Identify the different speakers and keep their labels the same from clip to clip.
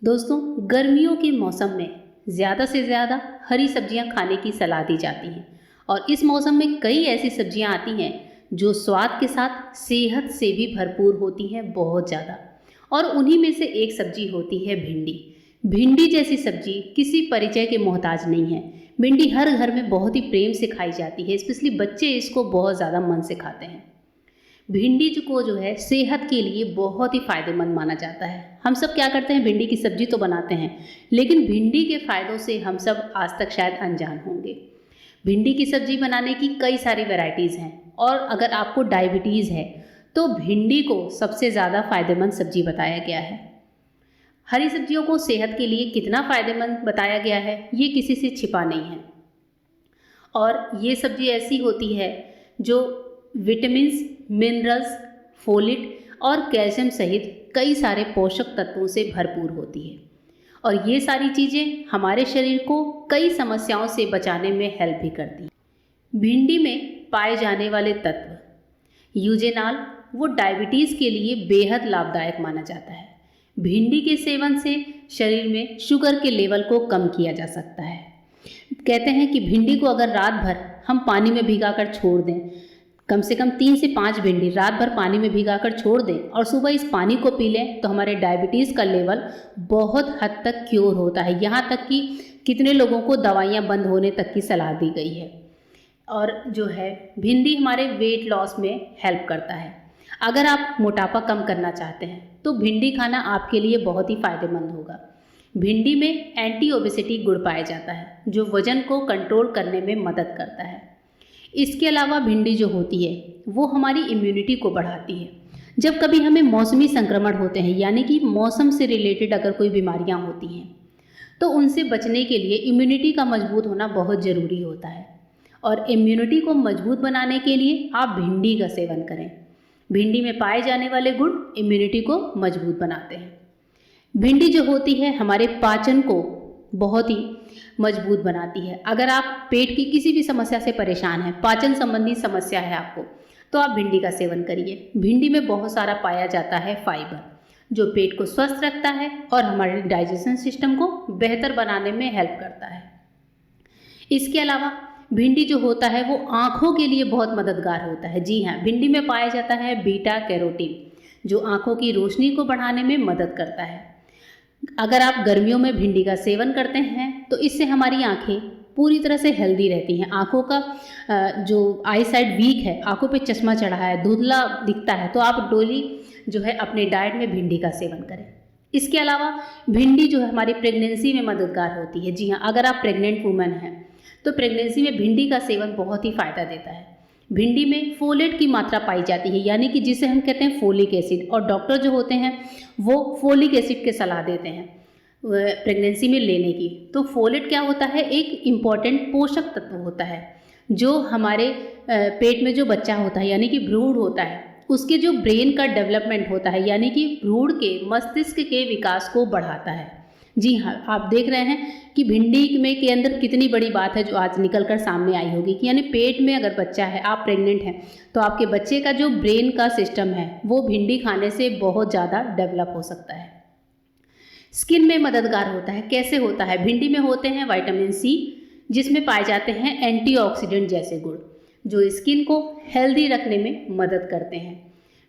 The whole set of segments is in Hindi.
Speaker 1: दोस्तों, गर्मियों के मौसम में ज़्यादा से ज़्यादा हरी सब्जियां खाने की सलाह दी जाती है और इस मौसम में कई ऐसी सब्जियां आती हैं जो स्वाद के साथ सेहत से भी भरपूर होती हैं बहुत ज़्यादा। और उन्हीं में से एक सब्जी होती है भिंडी। भिंडी जैसी सब्जी किसी परिचय के मोहताज नहीं है। भिंडी हर घर में बहुत ही प्रेम से खाई जाती है, स्पेशली बच्चे इसको बहुत ज़्यादा मन से खाते हैं। भिंडी को जो है सेहत के लिए बहुत ही फ़ायदेमंद माना जाता है। हम सब क्या करते हैं, भिंडी की सब्जी तो बनाते हैं, लेकिन भिंडी के फ़ायदों से हम सब आज तक शायद अनजान होंगे। भिंडी की सब्जी बनाने की कई सारी वैरायटीज़ हैं और अगर आपको डायबिटीज़ है तो भिंडी को सबसे ज़्यादा फ़ायदेमंद सब्जी बताया गया है। हरी सब्जियों को सेहत के लिए कितना फ़ायदेमंद बताया गया है ये किसी से छिपा नहीं है। और ये सब्जी ऐसी होती है जो विटामिन्स, मिनरल्स, फोलेट और कैल्शियम सहित कई सारे पोषक तत्वों से भरपूर होती है और ये सारी चीज़ें हमारे शरीर को कई समस्याओं से बचाने में हेल्प भी करती हैं। भिंडी में पाए जाने वाले तत्व यूजेनाल वो डायबिटीज़ के लिए बेहद लाभदायक माना जाता है। भिंडी के सेवन से शरीर में शुगर के लेवल को कम किया जा सकता है। कहते हैं कि भिंडी को अगर रात भर हम पानी में भिगाकर छोड़ दें, कम से कम 3 से 5 भिंडी रात भर पानी में भिगाकर छोड़ दें और सुबह इस पानी को पी लें तो हमारे डायबिटीज़ का लेवल बहुत हद तक क्योर होता है। यहाँ तक कि कितने लोगों को दवाइयाँ बंद होने तक की सलाह दी गई है। और जो है भिंडी हमारे वेट लॉस में हेल्प करता है। अगर आप मोटापा कम करना चाहते हैं तो भिंडी खाना आपके लिए बहुत ही फ़ायदेमंद होगा। भिंडी में एंटी ओबेसिटी गुण पाया जाता है जो वज़न को कंट्रोल करने में मदद करता है। इसके अलावा भिंडी जो होती है वो हमारी इम्यूनिटी को बढ़ाती है। जब कभी हमें मौसमी संक्रमण होते हैं, यानी कि मौसम से रिलेटेड अगर कोई बीमारियां होती हैं तो उनसे बचने के लिए इम्यूनिटी का मजबूत होना बहुत ज़रूरी होता है। और इम्यूनिटी को मजबूत बनाने के लिए आप भिंडी का सेवन करें। भिंडी में पाए जाने वाले गुण इम्यूनिटी को मजबूत बनाते हैं। भिंडी जो होती है हमारे पाचन को बहुत ही मजबूत बनाती है। अगर आप पेट की किसी भी समस्या से परेशान हैं, पाचन संबंधी समस्या है आपको, तो आप भिंडी का सेवन करिए। भिंडी में बहुत सारा पाया जाता है फाइबर जो पेट को स्वस्थ रखता है और हमारे डाइजेशन सिस्टम को बेहतर बनाने में हेल्प करता है। इसके अलावा भिंडी जो होता है वो आँखों के लिए बहुत मददगार होता है। जी हाँ, भिंडी में पाया जाता है बीटा कैरोटीन जो आँखों की रोशनी को बढ़ाने में मदद करता है। अगर आप गर्मियों में भिंडी का सेवन करते हैं तो इससे हमारी आंखें पूरी तरह से हेल्दी रहती हैं। आंखों का जो आई साइड वीक है, आंखों पे चश्मा चढ़ा है, धुंधला दिखता है, तो आप डेली जो है अपने डाइट में भिंडी का सेवन करें। इसके अलावा भिंडी जो है हमारी प्रेगनेंसी में मददगार होती है। जी हाँ, अगर आप प्रेग्नेंट वूमेन हैं तो प्रेगनेंसी में भिंडी का सेवन बहुत ही फ़ायदा देता है। भिंडी में फोलेट की मात्रा पाई जाती है, यानी कि जिसे हम कहते हैं फोलिक एसिड, और डॉक्टर जो होते हैं वो फोलिक एसिड की सलाह देते हैं प्रेगनेंसी में लेने की। तो फोलेट क्या होता है, एक इम्पॉर्टेंट पोषक तत्व होता है जो हमारे पेट में जो बच्चा होता है यानी कि भ्रूण होता है उसके जो ब्रेन का डेवलपमेंट होता है, यानी कि भ्रूण के मस्तिष्क के विकास को बढ़ाता है। जी हाँ, आप देख रहे हैं कि भिंडी में के अंदर कितनी बड़ी बात है जो आज निकल कर सामने आई होगी कि यानी पेट में अगर बच्चा है, आप प्रेग्नेंट हैं, तो आपके बच्चे का जो ब्रेन का सिस्टम है वो भिंडी खाने से बहुत ज़्यादा डेवलप हो सकता है। स्किन में मददगार होता है। कैसे होता है, भिंडी में होते हैं विटामिन सी जिसमें पाए जाते हैं एंटीऑक्सीडेंट जैसे गुण जो स्किन को हेल्दी रखने में मदद करते हैं।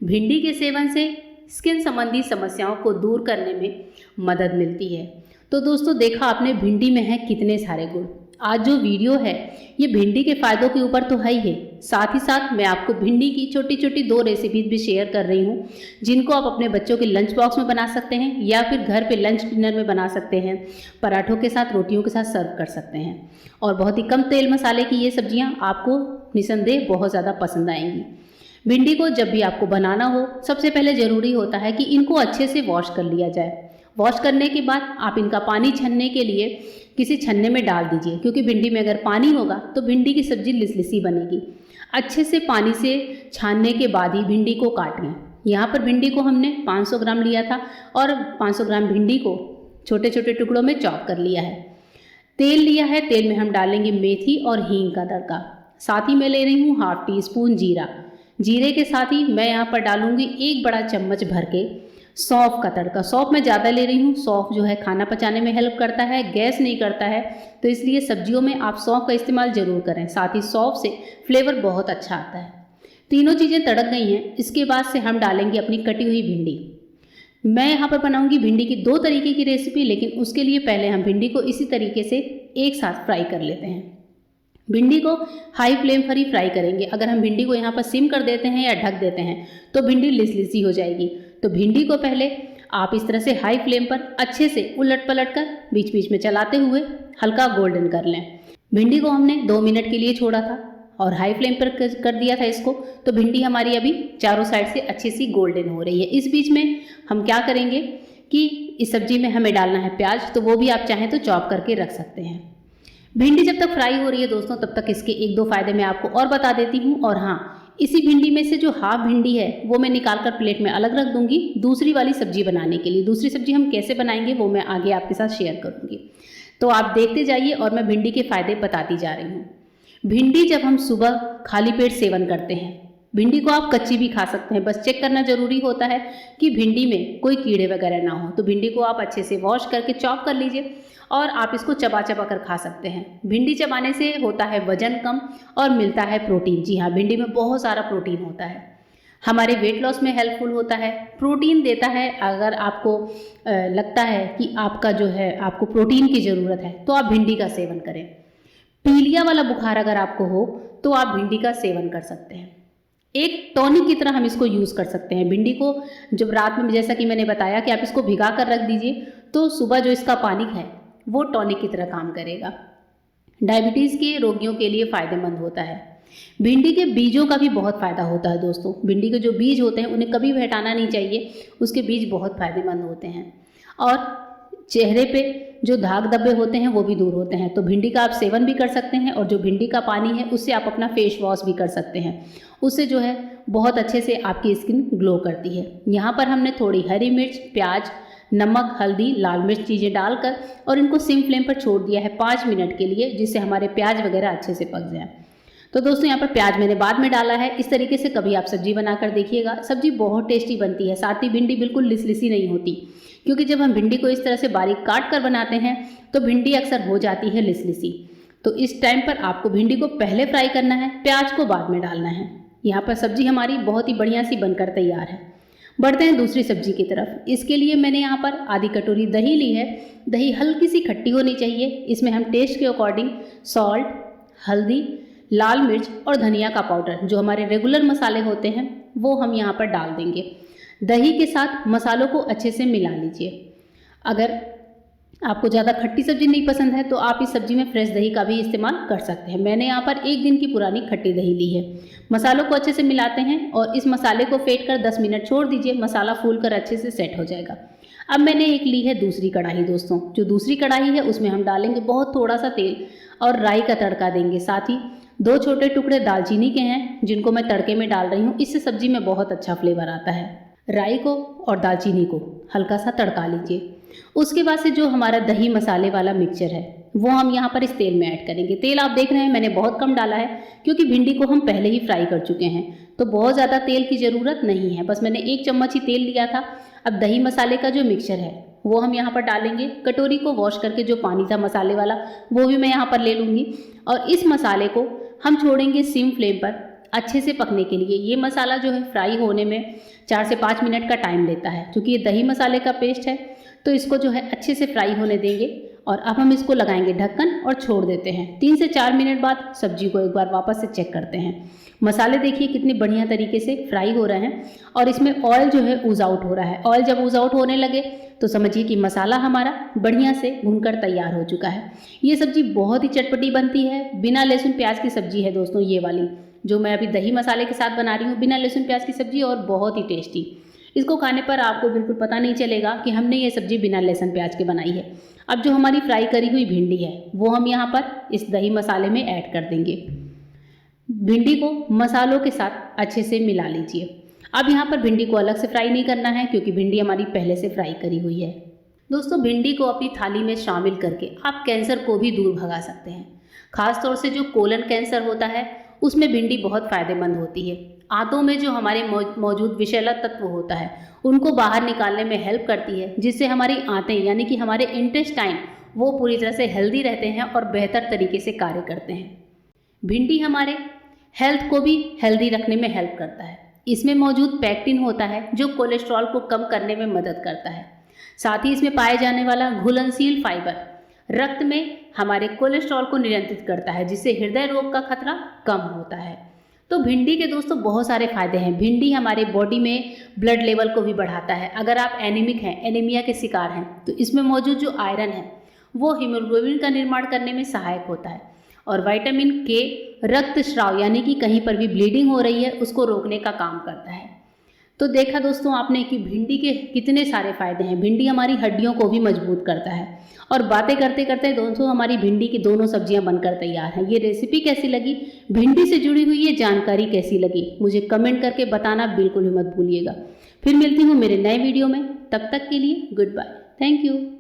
Speaker 1: भिंडी के सेवन से स्किन संबंधी समस्याओं को दूर करने में मदद मिलती है। तो दोस्तों, देखा आपने भिंडी में है कितने सारे गुण। आज जो वीडियो है ये भिंडी के फ़ायदों के ऊपर तो है ही है, साथ ही साथ मैं आपको भिंडी की छोटी छोटी 2 रेसिपीज़ भी शेयर कर रही हूँ जिनको आप अपने बच्चों के लंच बॉक्स में बना सकते हैं या फिर घर पे लंच डिनर में बना सकते हैं, पराठों के साथ, रोटियों के साथ सर्व कर सकते हैं। और बहुत ही कम तेल मसाले की ये सब्जियाँ आपको निसंदेह बहुत ज़्यादा पसंद आएंगी। भिंडी को जब भी आपको बनाना हो सबसे पहले ज़रूरी होता है कि इनको अच्छे से वॉश कर लिया जाए। वॉश करने के बाद आप इनका पानी छन्ने के लिए किसी छन्ने में डाल दीजिए, क्योंकि भिंडी में अगर पानी होगा तो भिंडी की सब्ज़ी लिसलिसी बनेगी। अच्छे से पानी से छानने के बाद ही भिंडी को काटें। यहाँ पर भिंडी को हमने 500 ग्राम लिया था और 500 ग्राम भिंडी को छोटे छोटे टुकड़ों में चॉप कर लिया है। तेल लिया है, तेल में हम डालेंगे मेथी और हींग का तड़का। साथ ही मैं ले रही हूँ ½ टी स्पून जीरा। जीरे के साथ ही मैं यहाँ पर डालूँगी 1 बड़ा चम्मच भर के सौंफ का तड़का। सौंफ मैं ज़्यादा ले रही हूँ। सौंफ जो है खाना पचाने में हेल्प करता है, गैस नहीं करता है, तो इसलिए सब्जियों में आप सौंफ का इस्तेमाल ज़रूर करें। साथ ही सौंफ से फ्लेवर बहुत अच्छा आता है। तीनों चीज़ें तड़क गई हैं। इसके बाद से हम डालेंगे अपनी कटी हुई भिंडी। मैं यहाँ पर बनाऊंगी भिंडी की 2 तरीके की रेसिपी, लेकिन उसके लिए पहले हम भिंडी को इसी तरीके से एक साथ फ्राई कर लेते हैं। भिंडी को हाई फ्लेम पर ही फ्राई करेंगे। अगर हम भिंडी को यहाँ पर सिम कर देते हैं या ढक देते हैं तो भिंडी लिसी हो जाएगी। तो भिंडी को पहले आप इस तरह से हाई फ्लेम पर अच्छे से उलट पलट कर बीच बीच में चलाते हुए हल्का गोल्डन कर लें। भिंडी को हमने 2 मिनट के लिए छोड़ा था और हाई फ्लेम पर कर दिया था इसको, तो भिंडी हमारी अभी चारों साइड से अच्छी सी गोल्डन हो रही है। इस बीच में हम क्या करेंगे कि इस सब्जी में हमें डालना है प्याज, तो वो भी आप चाहें तो चॉप करके रख सकते हैं। भिंडी जब तक फ्राई हो रही है दोस्तों, तब तक इसके 1-2 फ़ायदे मैं आपको और बता देती हूँ। और हाँ, इसी भिंडी में से जो हाफ भिंडी है वो मैं निकाल कर प्लेट में अलग रख दूंगी दूसरी वाली सब्जी बनाने के लिए। दूसरी सब्जी हम कैसे बनाएंगे वो मैं आगे आपके साथ शेयर करूँगी, तो आप देखते जाइए और मैं भिंडी के फ़ायदे बताती जा रही हूँ। भिंडी जब हम सुबह खाली पेट सेवन करते हैं, भिंडी को आप कच्ची भी खा सकते हैं, बस चेक करना जरूरी होता है कि भिंडी में कोई कीड़े वगैरह ना हो। तो भिंडी को आप अच्छे से वॉश करके चॉप कर लीजिए और आप इसको चबा चबा कर खा सकते हैं। भिंडी चबाने से होता है वजन कम और मिलता है प्रोटीन। जी हाँ, भिंडी में बहुत सारा प्रोटीन होता है, हमारे वेट लॉस में हेल्पफुल होता है, प्रोटीन देता है। अगर आपको लगता है कि आपका जो है आपको प्रोटीन की ज़रूरत है तो आप भिंडी का सेवन करें। पीलिया वाला बुखार अगर आपको हो तो आप भिंडी का सेवन कर सकते हैं। एक टॉनिक की तरह हम इसको यूज़ कर सकते हैं। भिंडी को जब रात में, जैसा कि मैंने बताया कि आप इसको भिगा कर रख दीजिए, तो सुबह जो इसका पानी है वो टॉनिक की तरह काम करेगा। डायबिटीज़ के रोगियों के लिए फ़ायदेमंद होता है। भिंडी के बीजों का भी बहुत फ़ायदा होता है दोस्तों। भिंडी के जो बीज होते हैं उन्हें कभी भी हटाना नहीं चाहिए, उसके बीज बहुत फ़ायदेमंद होते हैं। और चेहरे पे जो दाग धब्बे होते हैं वो भी दूर होते हैं। तो भिंडी का आप सेवन भी कर सकते हैं और जो भिंडी का पानी है उससे आप अपना फेस वॉश भी कर सकते हैं। उससे जो है बहुत अच्छे से आपकी स्किन ग्लो करती है। यहाँ पर हमने थोड़ी हरी मिर्च, प्याज, नमक, हल्दी, लाल मिर्च चीज़ें डालकर और इनको सिम फ्लेम पर छोड़ दिया है 5 मिनट के लिए, जिससे हमारे प्याज वगैरह अच्छे से पक जाए। तो दोस्तों यहाँ पर प्याज मैंने बाद में डाला है। इस तरीके से कभी आप सब्जी बनाकर देखिएगा, सब्जी बहुत टेस्टी बनती है। साथ ही भिंडी बिल्कुल लिसी नहीं होती, क्योंकि जब हम भिंडी को इस तरह से बारीक काट कर बनाते हैं तो भिंडी अक्सर हो जाती है लिसी। तो इस टाइम पर आपको भिंडी को पहले फ्राई करना है, प्याज को बाद में डालना है। यहाँ पर सब्जी हमारी बहुत ही बढ़िया सी बनकर तैयार है। बढ़ते हैं दूसरी सब्जी की तरफ। इसके लिए मैंने यहाँ पर आधी कटोरी दही ली है। दही हल्की सी खट्टी होनी चाहिए। इसमें हम टेस्ट के अकॉर्डिंग सॉल्ट, हल्दी, लाल मिर्च और धनिया का पाउडर, जो हमारे रेगुलर मसाले होते हैं, वो हम यहाँ पर डाल देंगे। दही के साथ मसालों को अच्छे से मिला लीजिए। अगर आपको ज़्यादा खट्टी सब्जी नहीं पसंद है तो आप इस सब्जी में फ्रेश दही का भी इस्तेमाल कर सकते हैं। मैंने यहाँ पर 1 दिन की पुरानी खट्टी दही ली है। मसालों को अच्छे से मिलाते हैं और इस मसाले को फेंट कर 10 मिनट छोड़ दीजिए। मसाला फूल कर अच्छे से सेट हो जाएगा। अब मैंने एक ली है दूसरी कढ़ाई दोस्तों। जो दूसरी कढ़ाई है उसमें हम डालेंगे बहुत थोड़ा सा तेल और राई का तड़का देंगे। साथ ही 2 छोटे टुकड़े दालचीनी के हैं, जिनको मैं तड़के में डाल रही हूँ। इससे सब्जी में बहुत अच्छा फ्लेवर आता है। राई को और दालचीनी को हल्का सा तड़का लीजिए। उसके बाद से जो हमारा दही मसाले वाला मिक्सचर है वो हम यहाँ पर इस तेल में ऐड करेंगे। तेल आप देख रहे हैं मैंने बहुत कम डाला है, क्योंकि भिंडी को हम पहले ही फ्राई कर चुके हैं, तो बहुत ज़्यादा तेल की ज़रूरत नहीं है। बस मैंने 1 चम्मच ही तेल लिया था। अब दही मसाले का जो मिक्सचर है वो हम यहाँ पर डालेंगे। कटोरी को वॉश करके जो पानी था मसाले वाला वो भी मैं यहाँ पर ले लूँगी और इस मसाले को हम छोड़ेंगे सिम फ्लेम पर अच्छे से पकने के लिए। ये मसाला जो है फ्राई होने में 4 से 5 मिनट का टाइम लेता है, क्योंकि ये दही मसाले का पेस्ट है। तो इसको जो है अच्छे से फ्राई होने देंगे और अब हम इसको लगाएंगे ढक्कन और छोड़ देते हैं। 3 से 4 मिनट बाद सब्जी को एक बार वापस से चेक करते हैं। मसाले देखिए कितने बढ़िया तरीके से फ्राई हो रहे हैं और इसमें ऑयल जो है ऊज आउट हो रहा है। ऑयल जब ऊज आउट होने लगे तो समझिए कि मसाला हमारा बढ़िया से भूनकर तैयार हो चुका है। ये सब्जी बहुत ही चटपटी बनती है। बिना लहसुन प्याज की सब्जी है दोस्तों ये वाली, जो मैं अभी दही मसाले के साथ बना रही हूँ। बिना लहसुन प्याज की सब्जी और बहुत ही टेस्टी। इसको खाने पर आपको बिल्कुल पता नहीं चलेगा कि हमने ये सब्जी बिना लहसुन प्याज के बनाई है। अब जो हमारी फ्राई करी हुई भिंडी है वो हम यहाँ पर इस दही मसाले में ऐड कर देंगे। भिंडी को मसालों के साथ अच्छे से मिला लीजिए। अब यहाँ पर भिंडी को अलग से फ्राई नहीं करना है, क्योंकि भिंडी हमारी पहले से फ्राई करी हुई है। दोस्तों भिंडी को अपनी थाली में शामिल करके आप कैंसर को भी दूर भगा सकते हैं। खासतौर से जो कोलन कैंसर होता है उसमें भिंडी बहुत फ़ायदेमंद होती है। आंतों में जो हमारे मौजूद विषैला तत्व होता है उनको बाहर निकालने में हेल्प करती है, जिससे हमारी आंतें यानी कि हमारे इंटेस्टाइन वो पूरी तरह से हेल्दी रहते हैं और बेहतर तरीके से कार्य करते हैं। भिंडी हमारे हेल्थ को भी हेल्दी रखने में हेल्प करता है। इसमें मौजूद पैक्टिन होता है जो कोलेस्ट्रॉल को कम करने में मदद करता है। साथ ही इसमें पाए जाने वाला घुलनशील फाइबर रक्त में हमारे कोलेस्ट्रॉल को नियंत्रित करता है, जिससे हृदय रोग का खतरा कम होता है। तो भिंडी के दोस्तों बहुत सारे फायदे हैं। भिंडी हमारे बॉडी में ब्लड लेवल को भी बढ़ाता है। अगर आप एनीमिक हैं, एनीमिया के शिकार हैं, तो इसमें मौजूद जो आयरन है वो हीमोग्लोबिन का निर्माण करने में सहायक होता है। और विटामिन के रक्त स्राव यानी कि कहीं पर भी ब्लीडिंग हो रही है उसको रोकने का काम करता है। तो देखा दोस्तों आपने कि भिंडी के कितने सारे फायदे हैं। भिंडी हमारी हड्डियों को भी मजबूत करता है। और बातें करते करते दोस्तों हमारी भिंडी की दोनों सब्जियां बनकर तैयार हैं। ये रेसिपी कैसी लगी, भिंडी से जुड़ी हुई ये जानकारी कैसी लगी, मुझे कमेंट करके बताना बिल्कुल भी मत भूलिएगा। फिर मिलती हूँ मेरे नए वीडियो में, तब तक के लिए गुड बाय, थैंक यू।